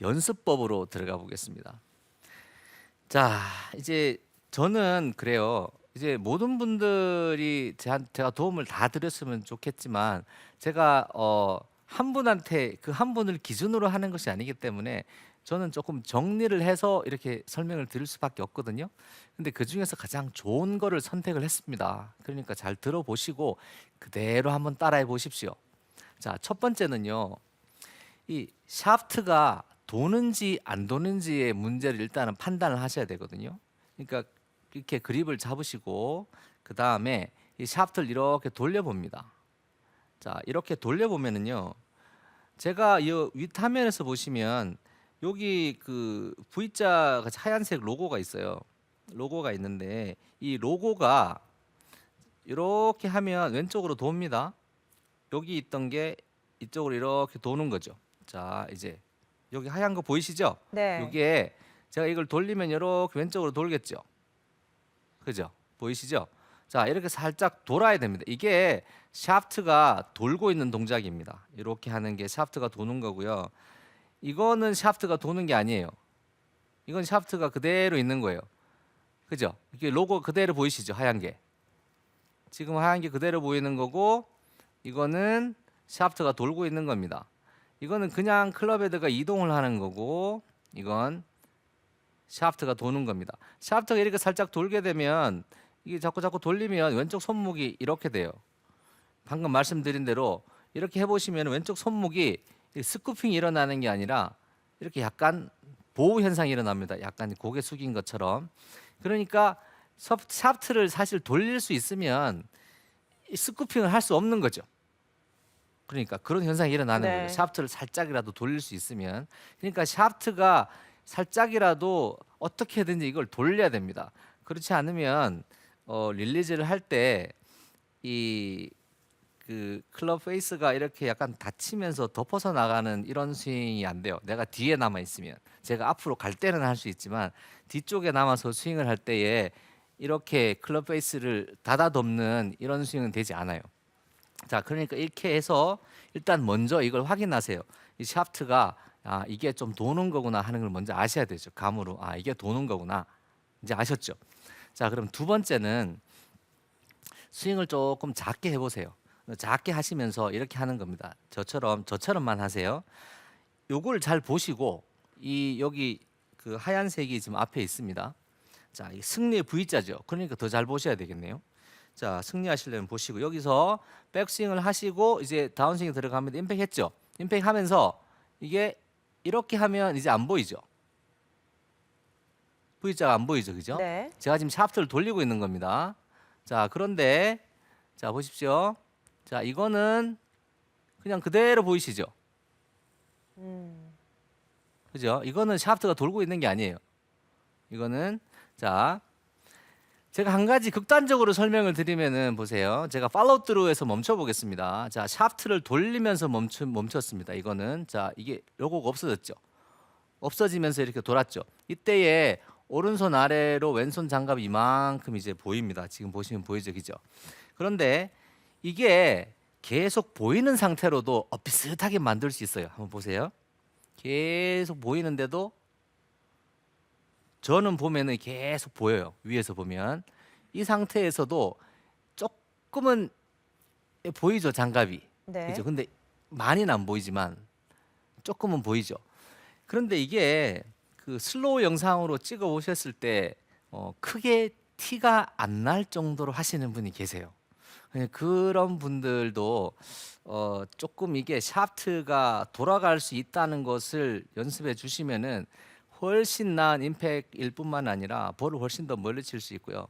연습법으로 들어가 보겠습니다. 자, 이제 저는 그래요. 이제 모든 분들이 제가 도움을 다 드렸으면 좋겠지만 제가 한 분한테 그 한 분을 기준으로 하는 것이 아니기 때문에 저는 조금 정리를 해서 이렇게 설명을 드릴 수밖에 없거든요. 근데 그중에서 가장 좋은 거를 선택을 했습니다. 그러니까 잘 들어보시고 그대로 한번 따라해 보십시오. 자, 첫 번째는요. 이 샤프트가 도는지 안 도는지의 문제를 일단은 판단을 하셔야 되거든요. 그러니까 이렇게 그립을 잡으시고 그 다음에 이 샤프트를 이렇게 돌려봅니다. 자, 이렇게 돌려보면은요, 제가 이 윗화면에서 보시면 여기 그 V자 같이 하얀색 로고가 있어요. 로고가 있는데 이 로고가 이렇게 하면 왼쪽으로 돕니다. 여기 있던 게 이쪽으로 이렇게 도는 거죠. 자, 이제 여기 하얀 거 보이시죠? 네. 이게 제가 이걸 돌리면 이렇게 왼쪽으로 돌겠죠. 그죠? 보이시죠? 자, 이렇게 살짝 돌아야 됩니다. 이게 샤프트가 돌고 있는 동작입니다. 이렇게 하는 게 샤프트가 도는 거고요. 이거는 샤프트가 도는 게 아니에요. 이건 샤프트가 그대로 있는 거예요. 그죠? 이게 로고 그대로 보이시죠? 하얀 게. 지금 하얀 게 그대로 보이는 거고 이거는 샤프트가 돌고 있는 겁니다. 이거는 그냥 클럽 헤드가 이동을 하는 거고 이건 샤프트가 도는 겁니다. 샤프트가 이렇게 살짝 돌게 되면 이게 자꾸 돌리면 왼쪽 손목이 이렇게 돼요. 방금 말씀드린 대로 이렇게 해보시면 왼쪽 손목이 스쿠핑이 일어나는 게 아니라 이렇게 약간 보호 현상이 일어납니다. 약간 고개 숙인 것처럼. 그러니까 샤프트를 사실 돌릴 수 있으면 이 스쿠핑을 할 수 없는 거죠. 그러니까 그런 현상이 일어나는 거죠. 네. 샤프트를 살짝이라도 돌릴 수 있으면. 그러니까 샤프트가 살짝이라도 어떻게든지 이걸 돌려야 됩니다. 그렇지 않으면 릴리즈를 할 때 이 그 클럽 페이스가 이렇게 약간 닫히면서 덮어서 나가는 이런 스윙이 안 돼요. 내가 뒤에 남아 있으면 제가 앞으로 갈 때는 할 수 있지만 뒤쪽에 남아서 스윙을 할 때에 이렇게 클럽 페이스를 닫아 덮는 이런 스윙은 되지 않아요. 자, 그러니까 이렇게 해서 일단 먼저 이걸 확인하세요. 이 샤프트가 이게 좀 도는 거구나 하는 걸 먼저 아셔야 되죠. 감으로 이게 도는 거구나. 이제 아셨죠? 자, 그럼 두 번째는 스윙을 조금 작게 해보세요. 작게 하시면서 이렇게 하는 겁니다. 저처럼만 하세요. 요걸 잘 보시고 이 여기 그 하얀색이 지금 앞에 있습니다. 자, 이 승리의 V자죠. 그러니까 더 잘 보셔야 되겠네요. 자, 승리하시려면 보시고 여기서 백스윙을 하시고 이제 다운스윙 들어가면 임팩 했죠. 임팩 하면서 이게 이렇게 하면 이제 안 보이죠. V자가 안 보이죠. 그죠? 네. 제가 지금 샤프트를 돌리고 있는 겁니다. 자, 그런데 자, 보십시오. 자, 이거는 그냥 그대로 보이시죠? 음. 그죠? 이거는 샤프트가 돌고 있는 게 아니에요. 이거는 자, 제가 한 가지 극단적으로 설명을 드리면은 보세요. 제가 팔로우 트루에서 멈춰 보겠습니다. 자, 샤프트를 돌리면서 멈췄습니다. 이거는 자, 이게 로고가 없어졌죠. 없어지면서 이렇게 돌았죠. 이때에 오른손 아래로 왼손 장갑이 이만큼 이제 보입니다. 지금 보시면 보이죠, 그죠? 그런데 이게 계속 보이는 상태로도 비슷하게 만들 수 있어요. 한번 보세요. 계속 보이는데도 저는 보면은 계속 보여요. 위에서 보면 이 상태에서도 조금은 보이죠, 장갑이. 그죠? 네. 근데 많이는 안 보이지만 조금은 보이죠. 그런데 이게 그 슬로우 영상으로 찍어 보셨을 때 크게 티가 안 날 정도로 하시는 분이 계세요. 그런 분들도 조금 이게 샤프트가 돌아갈 수 있다는 것을 연습해 주시면은 훨씬 나은 임팩일 뿐만 아니라 볼을 훨씬 더 멀리 칠 수 있고요.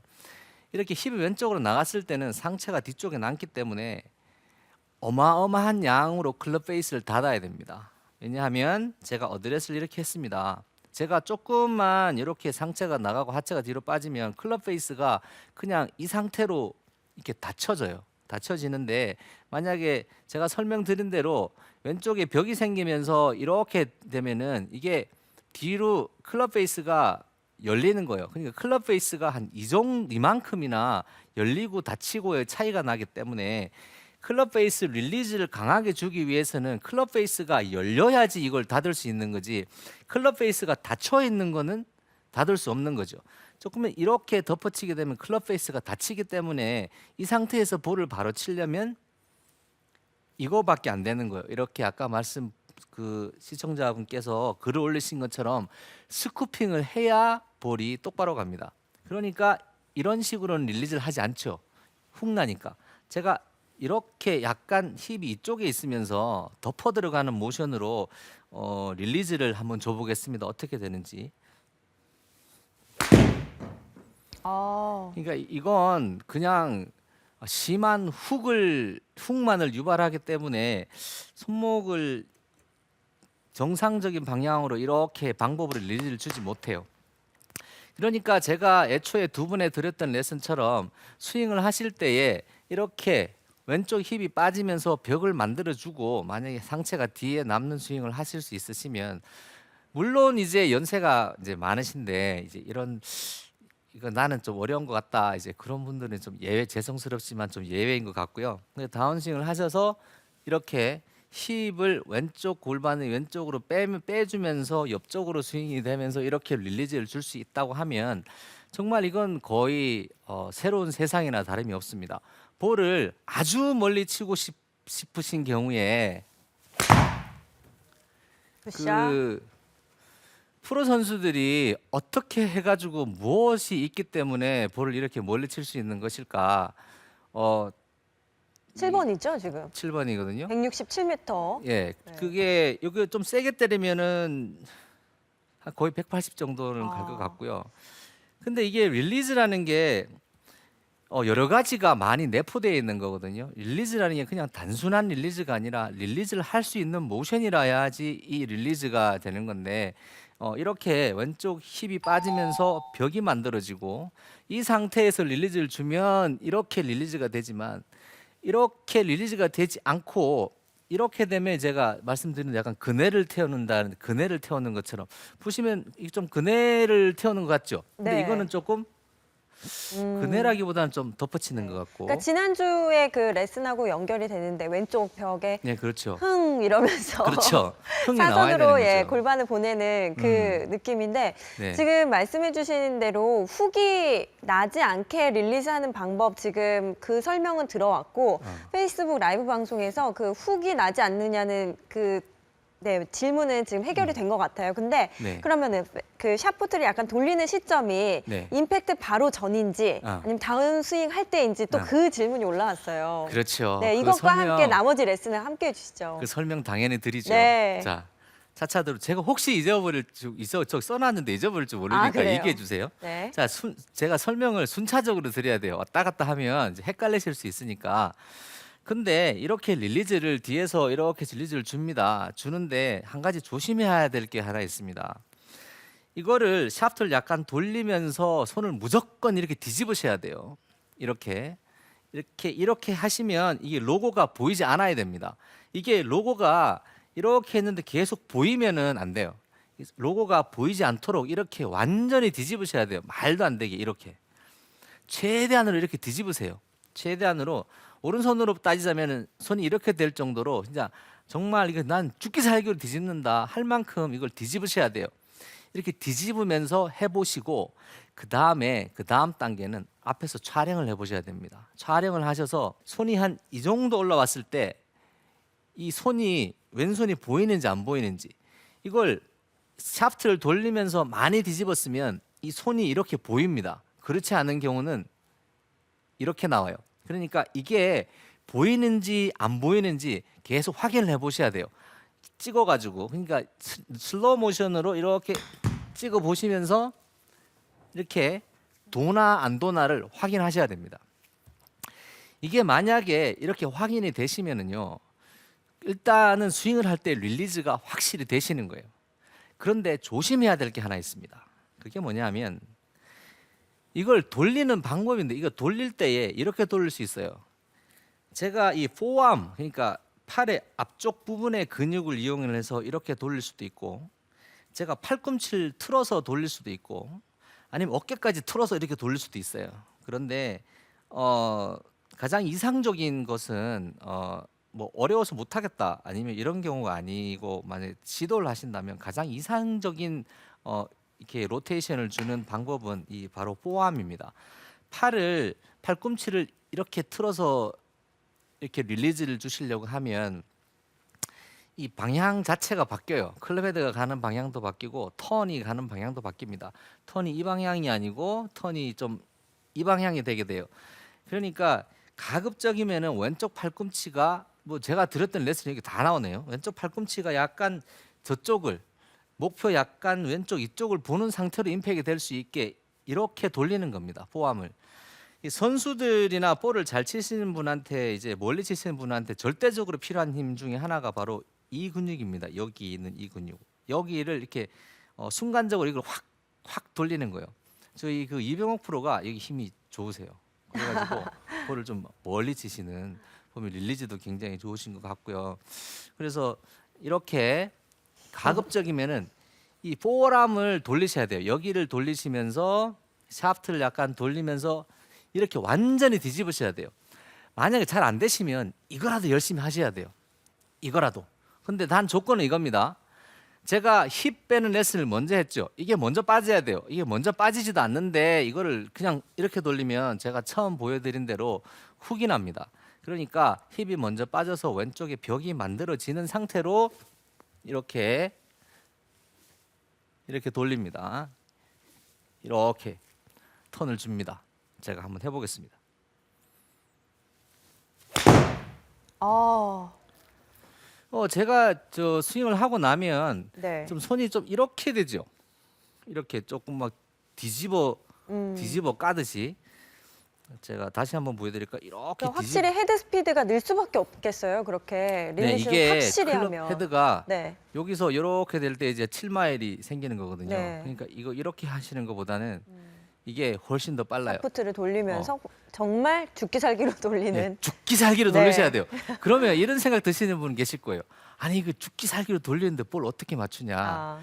이렇게 힙이 왼쪽으로 나갔을 때는 상체가 뒤쪽에 남기 때문에 어마어마한 양으로 클럽 페이스를 닫아야 됩니다. 왜냐하면 제가 어드레스를 이렇게 했습니다. 제가 조금만 이렇게 상체가 나가고 하체가 뒤로 빠지면 클럽 페이스가 그냥 이 상태로 이렇게 닫혀져요. 닫혀지는데 만약에 제가 설명드린 대로 왼쪽에 벽이 생기면서 이렇게 되면은 이게 뒤로 클럽 페이스가 열리는 거예요. 그러니까 클럽 페이스가 한 이만큼이나 열리고 닫히고의 차이가 나기 때문에 클럽 페이스 릴리즈를 강하게 주기 위해서는 클럽 페이스가 열려야지 이걸 닫을 수 있는 거지. 클럽 페이스가 닫혀 있는 거는 닫을 수 없는 거죠. 조금 이렇게 덮어치게 되면 클럽 페이스가 닫히기 때문에 이 상태에서 볼을 바로 치려면 이거밖에 안 되는 거예요. 이렇게 아까 말씀 그 시청자분께서 글을 올리신 것처럼 스쿠핑을 해야 볼이 똑바로 갑니다. 그러니까 이런 식으로는 릴리즈를 하지 않죠. 훅 나니까. 제가 이렇게 약간 힙이 이쪽에 있으면서 덮어 들어가는 모션으로 릴리즈를 한번 줘보겠습니다. 어떻게 되는지. 아, 그러니까 이건 그냥 심한 훅만을 유발하기 때문에 손목을 정상적인 방향으로 이렇게 방법으로 릴리즈를 주지 못해요. 그러니까 제가 애초에 두 분에 드렸던 레슨처럼 스윙을 하실 때에 이렇게 왼쪽 힙이 빠지면서 벽을 만들어주고 만약에 상체가 뒤에 남는 스윙을 하실 수 있으시면 물론 이제 연세가 이제 많으신데 이제 이거 나는 좀 어려운 것 같다 이제 그런 분들은 좀 예외 죄송스럽지만 좀 예외인 것 같고요. 근데 다운스윙을 하셔서 이렇게 힙을 왼쪽 골반을 왼쪽으로 빼주면서 옆쪽으로 스윙이 되면서 이렇게 릴리즈를 줄 수 있다고 하면 정말 이건 거의 새로운 세상이나 다름이 없습니다. 볼을 아주 멀리 치고 싶으신 경우에 굿샷. 그 프로 선수들이 어떻게 해가지고 무엇이 있기 때문에 볼을 이렇게 멀리 칠 수 있는 것일까? 7번이죠, 지금. 7번이거든요. 167m. 예, 네. 그게 여기 좀 세게 때리면은 한 거의 180 정도는 갈 것 아. 같고요. 근데 이게 릴리즈라는 게 여러 가지가 많이 내포되어 있는 거거든요. 릴리즈라는 게 그냥 단순한 릴리즈가 아니라 릴리즈를 할 수 있는 모션이라야지 이 릴리즈가 되는 건데 이렇게 왼쪽 힙이 빠지면서 벽이 만들어지고 이 상태에서 릴리즈를 주면 이렇게 릴리즈가 되지만 이렇게 릴리즈가 되지 않고 이렇게 되면 제가 말씀드린 약간 그네를 태우는 것처럼 보시면 이게 좀 그네를 태우는 것 같죠? 근데 네. 이거는 조금 그네라기보다는 좀 덮어치는 것 같고. 그러니까 지난주에 그 레슨하고 연결이 되는데 왼쪽 벽에 네, 그렇죠. 흥 이러면서 그렇죠. 흥이 나와야 되는 사선으로 거죠. 골반을 보내는 그 느낌인데 네. 지금 말씀해 주신 대로 훅이 나지 않게 릴리즈하는 방법 지금 그 설명은 들어왔고 페이스북 라이브 방송에서 그 훅이 나지 않느냐는 네, 질문은 지금 해결이 된 것 같아요. 근데 네. 그러면은 그 샷포트를 약간 돌리는 시점이 네. 임팩트 바로 전인지 아니면 다운 스윙 할 때인지 또 그 질문이 올라왔어요. 그렇죠. 네, 그 이것과 설명- 함께 나머지 레슨을 함께 해주시죠. 그 설명 당연히 드리죠. 네. 자, 차차대로 제가 혹시 저 써놨는데 잊어버릴 줄 모르니까 그래요? 얘기해 주세요. 네. 자, 제가 설명을 순차적으로 드려야 돼요. 왔다 갔다 하면 이제 헷갈리실 수 있으니까. 근데 이렇게 릴리즈를 뒤에서 이렇게 릴리즈를 줍니다. 주는데 한 가지 조심해야 될 게 하나 있습니다. 이거를 샤프트를 약간 돌리면서 손을 무조건 이렇게 뒤집으셔야 돼요. 이렇게 하시면 이게 로고가 보이지 않아야 됩니다. 이게 로고가 이렇게 했는데 계속 보이면은 안 돼요. 로고가 보이지 않도록 이렇게 완전히 뒤집으셔야 돼요. 말도 안 되게 이렇게. 최대한으로 이렇게 뒤집으세요. 최대한으로 오른손으로 따지자면 손이 이렇게 될 정도로 진짜 정말 이거 난 죽기 살기로 뒤집는다 할 만큼 이걸 뒤집으셔야 돼요. 이렇게 뒤집으면서 해보시고 그 다음 단계는 앞에서 촬영을 해보셔야 됩니다. 촬영을 하셔서 손이 한 이 정도 올라왔을 때 이 왼손이 보이는지 안 보이는지 이걸 샤프트를 돌리면서 많이 뒤집었으면 이 손이 이렇게 보입니다. 그렇지 않은 경우는 이렇게 나와요. 그러니까 이게 보이는지 안 보이는지 계속 확인을 해보셔야 돼요. 찍어가지고 그러니까 슬로우 모션으로 이렇게 찍어 보시면서 이렇게 도나 안 도나를 확인하셔야 됩니다. 이게 만약에 이렇게 확인이 되시면은요, 일단은 스윙을 할 때 릴리즈가 확실히 되시는 거예요. 그런데 조심해야 될 게 하나 있습니다. 그게 뭐냐면 이걸 돌리는 방법인데 이거 돌릴 때에 이렇게 돌릴 수 있어요. 제가 이 포암 그러니까 팔의 앞쪽 부분의 근육을 이용해서 이렇게 돌릴 수도 있고 제가 팔꿈치를 틀어서 돌릴 수도 있고 아니면 어깨까지 틀어서 이렇게 돌릴 수도 있어요. 그런데 가장 이상적인 것은 뭐 어려워서 못하겠다 아니면 이런 경우가 아니고 만약 시도를 하신다면 가장 이상적인 이렇게 로테이션을 주는 방법은 이 바로 포암입니다. 팔꿈치를 이렇게 틀어서 이렇게 릴리즈를 주시려고 하면 이 방향 자체가 바뀌어요. 클럽헤드가 가는 방향도 바뀌고 턴이 가는 방향도 바뀝니다. 턴이 이 방향이 아니고 턴이 좀 이 방향이 되게 돼요. 그러니까 가급적이면은 왼쪽 팔꿈치가 뭐 제가 들었던 레슨이 여기 다 나오네요. 왼쪽 팔꿈치가 약간 저쪽을 목표 약간 왼쪽 이쪽을 보는 상태로 임팩이 될 수 있게 이렇게 돌리는 겁니다. 포암을. 이 선수들이나 볼을 잘 치시는 분한테 이제 멀리 치시는 분한테 절대적으로 필요한 힘 중에 하나가 바로 이 근육입니다. 여기 있는 이 근육. 여기를 이렇게 순간적으로 이걸 확 돌리는 거예요. 저희 그 이병옥 프로가 여기 힘이 좋으세요. 그래가지고 볼을 좀 멀리 치시는 보면 릴리즈도 굉장히 좋으신 것 같고요. 그래서 이렇게 가급적이면은 이 포어람을 돌리셔야 돼요. 여기를 돌리시면서 샤프트를 약간 돌리면서 이렇게 완전히 뒤집으셔야 돼요. 만약에 잘 안 되시면 이거라도 열심히 하셔야 돼요. 이거라도. 근데 단 조건은 이겁니다. 제가 힙 빼는 레슨을 먼저 했죠. 이게 먼저 빠져야 돼요. 이게 먼저 빠지지도 않는데 이거를 그냥 이렇게 돌리면 제가 처음 보여드린 대로 훅이 납니다. 그러니까 힙이 먼저 빠져서 왼쪽에 벽이 만들어지는 상태로 이렇게 돌립니다. 이렇게 턴을 줍니다. 제가 한번 해보겠습니다. 아, 제가 저 스윙을 하고 나면 네. 좀 손이 좀 이렇게 되죠. 이렇게 조금 막 뒤집어 까듯이 제가 다시 한번 보여드릴까? 이렇게 그러니까 확실히 헤드 스피드가 늘 수밖에 없겠어요. 그렇게 네, 릴리즈를 이게 확실히 클럽 하면. 헤드가 네. 여기서 이렇게 될 때 이제 7마일이 생기는 거거든요. 네. 그러니까 이거 이렇게 하시는 것보다는 이게 훨씬 더 빨라요. 샤프트를 돌리면서 정말 죽기 살기로 돌리는. 네, 죽기 살기로 네. 돌리셔야 돼요. 그러면 이런 생각 드시는 분 계실 거예요. 아니 그 죽기 살기로 돌리는데 볼 어떻게 맞추냐. 아,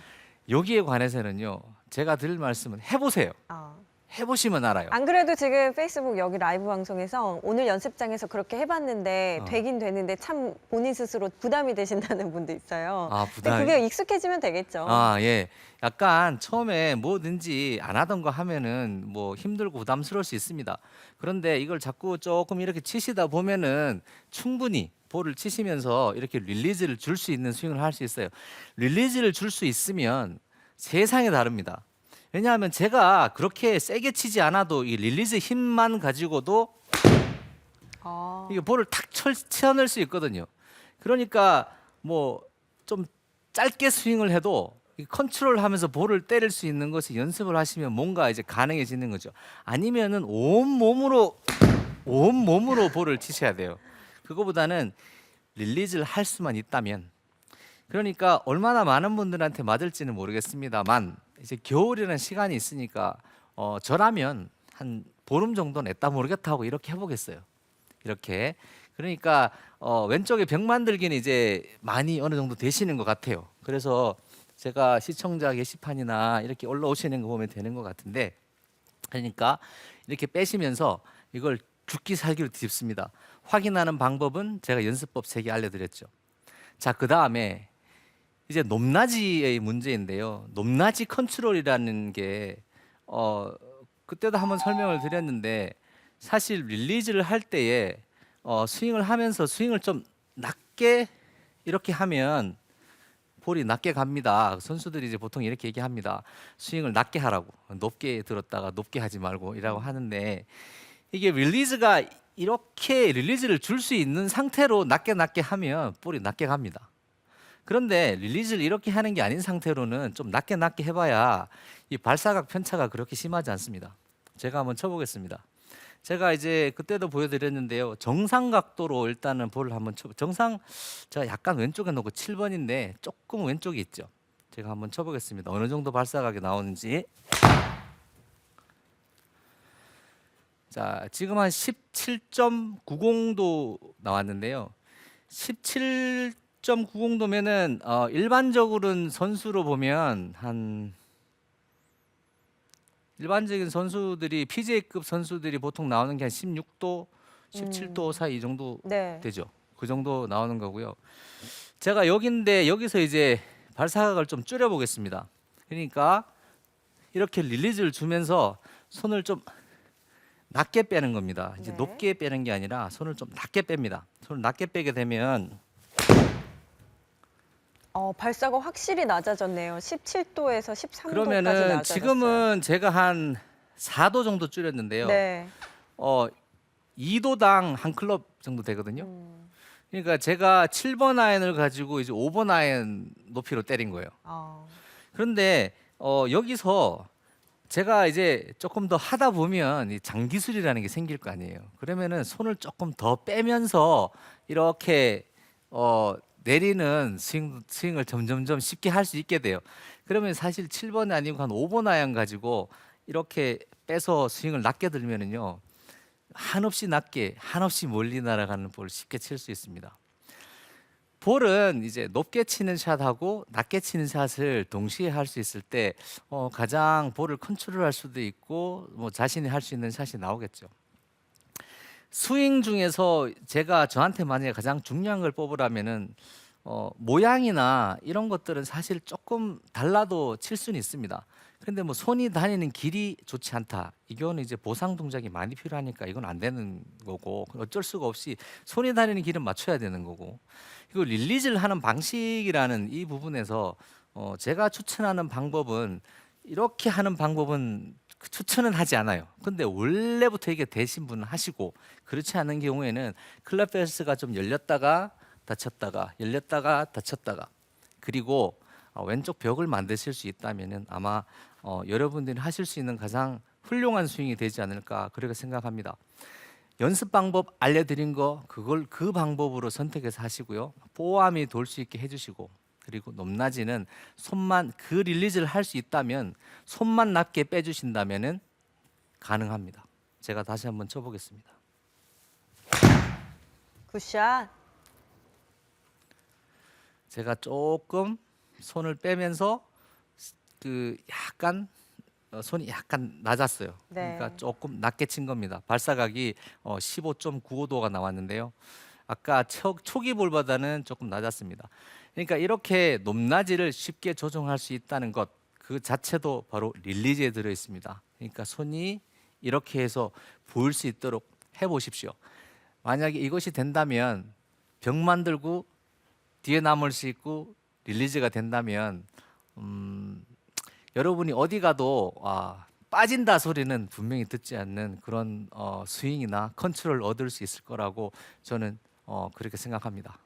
여기에 관해서는요. 제가 드릴 말씀은 해보세요. 아. 해보시면 알아요. 안 그래도 지금 페이스북 여기 라이브 방송에서 오늘 연습장에서 그렇게 해봤는데 되긴 되는데 참 본인 스스로 부담이 되신다는 분도 있어요. 아, 근데 부담이- 그게 익숙해지면 되겠죠. 아, 예. 약간 처음에 뭐든지 안 하던 거 하면은 뭐 힘들고 부담스러울 수 있습니다. 그런데 이걸 자꾸 조금 이렇게 치시다 보면은 충분히 볼을 치시면서 이렇게 릴리즈를 줄 수 있는 스윙을 할 수 있어요. 릴리즈를 줄 수 있으면 세상이 다릅니다. 왜냐하면 제가 그렇게 세게 치지 않아도 이 릴리즈 힘만 가지고도 아, 이게 볼을 탁 쳐낼 수 있거든요. 그러니까 뭐 좀 짧게 스윙을 해도 이 컨트롤하면서 볼을 때릴 수 있는 것을 연습을 하시면 뭔가 이제 가능해지는 거죠. 아니면은 온 몸으로 볼을 치셔야 돼요. 그거보다는 릴리즈를 할 수만 있다면. 그러니까 얼마나 많은 분들한테 맞을지는 모르겠습니다만 이제 겨울이라는 시간이 있으니까 저라면 한 보름 정도 냈다 모르겠다 하고 이렇게 해보겠어요. 이렇게. 그러니까 왼쪽에 벽 만들기는 이제 많이 어느 정도 되시는 것 같아요. 그래서 제가 시청자 게시판이나 이렇게 올라오시는 거 보면 되는 것 같은데, 그러니까 이렇게 빼시면서 이걸 죽기 살기로 뒤집습니다. 확인하는 방법은 제가 연습법 3개 알려드렸죠. 자, 그 다음에 이제 높낮이의 문제인데요. 높낮이 컨트롤이라는 게 그때도 한번 설명을 드렸는데 사실 릴리즈를 할 때에 스윙을 하면서 스윙을 좀 낮게 이렇게 하면 볼이 낮게 갑니다. 선수들이 이제 보통 이렇게 얘기합니다. 스윙을 낮게 하라고. 높게 들었다가 높게 하지 말고 이라고 하는데 이게 릴리즈가 이렇게 릴리즈를 줄 수 있는 상태로 낮게 하면 볼이 낮게 갑니다. 그런데 릴리즈를 이렇게 하는 게 아닌 상태로는 좀 낮게 해봐야 이 발사각 편차가 그렇게 심하지 않습니다. 제가 한번 쳐보겠습니다. 제가 이제 그때도 보여드렸는데요. 정상 각도로 일단은 볼을 한번 정상 제가 약간 왼쪽에 놓고 7번인데 조금 왼쪽에 있죠. 제가 한번 쳐보겠습니다. 어느 정도 발사각이 나오는지. 자, 지금 한 17.90도 나왔는데요. 17.90도면은 일반적으로는 선수로 보면 한 일반적인 선수들이 PGA급 선수들이 보통 나오는 게 한 16도, 17도 사이 이 정도 네. 되죠. 그 정도 나오는 거고요. 제가 여기인데 여기서 이제 발사각을 좀 줄여 보겠습니다. 그러니까 이렇게 릴리즈를 주면서 손을 좀 낮게 빼는 겁니다. 이제 네. 높게 빼는 게 아니라 손을 좀 낮게 뺍니다. 손을 낮게 빼게 되면 발사가 확실히 낮아졌네요. 17도에서 13도까지 그러면은 낮아졌어요. 지금은 제가 한 4도 정도 줄였는데요. 네. 2도당 한 클럽 정도 되거든요. 그러니까 제가 7번 아이언을 가지고 이제 5번 아이언 높이로 때린 거예요. 그런데 여기서 제가 이제 조금 더 하다 보면 이 장기술이라는 게 생길 거 아니에요. 그러면은 손을 조금 더 빼면서 이렇게 내리는 스윙을 점점점 쉽게 할 수 있게 돼요. 그러면 사실 7번 아니고 한 5번 아이언 가지고 이렇게 빼서 스윙을 낮게 들면은요. 한없이 낮게 한없이 멀리 날아가는 볼을 쉽게 칠 수 있습니다. 볼은 이제 높게 치는 샷하고 낮게 치는 샷을 동시에 할 수 있을 때 가장 볼을 컨트롤할 수도 있고 뭐 자신이 할 수 있는 샷이 나오겠죠. 스윙 중에서 제가 저한테 만약에 가장 중요한 걸 뽑으라면은 모양이나 이런 것들은 사실 조금 달라도 칠 수는 있습니다. 그런데 뭐 손이 다니는 길이 좋지 않다. 이거는 이제 보상 동작이 많이 필요하니까 이건 안 되는 거고 어쩔 수가 없이 손이 다니는 길은 맞춰야 되는 거고 그리고 릴리즈를 하는 방식이라는 이 부분에서 제가 추천하는 방법은 이렇게 하는 방법은 추천은 하지 않아요. 근데 원래부터 이게 되신 분은 하시고 그렇지 않은 경우에는 클럽 페이스가 좀 열렸다가 닫혔다가 열렸다가 닫혔다가 그리고 왼쪽 벽을 만드실 수 있다면은 아마 여러분들이 하실 수 있는 가장 훌륭한 스윙이 되지 않을까 그렇게 생각합니다. 연습 방법 알려드린 거 그걸 그 방법으로 선택해서 하시고요. 보암이 돌 수 있게 해주시고 그리고 높낮이는 손만 그 릴리즈를 할 수 있다면 손만 낮게 빼주신다면은 가능합니다. 제가 다시 한번 쳐보겠습니다. 굿샷. 제가 조금 손을 빼면서 그 약간 손이 약간 낮았어요. 네. 그러니까 조금 낮게 친 겁니다. 발사각이 15.95도가 나왔는데요. 아까 초기 볼보다는 조금 낮았습니다. 그러니까 이렇게 높낮이를 쉽게 조정할 수 있다는 것 그 자체도 바로 릴리즈에 들어 있습니다. 그러니까 손이 이렇게 해서 보일 수 있도록 해보십시오. 만약에 이것이 된다면 벽 만들고 뒤에 남을 수 있고 릴리즈가 된다면 여러분이 어디 가도 빠진다 소리는 분명히 듣지 않는 그런 스윙이나 컨트롤을 얻을 수 있을 거라고 저는 그렇게 생각합니다.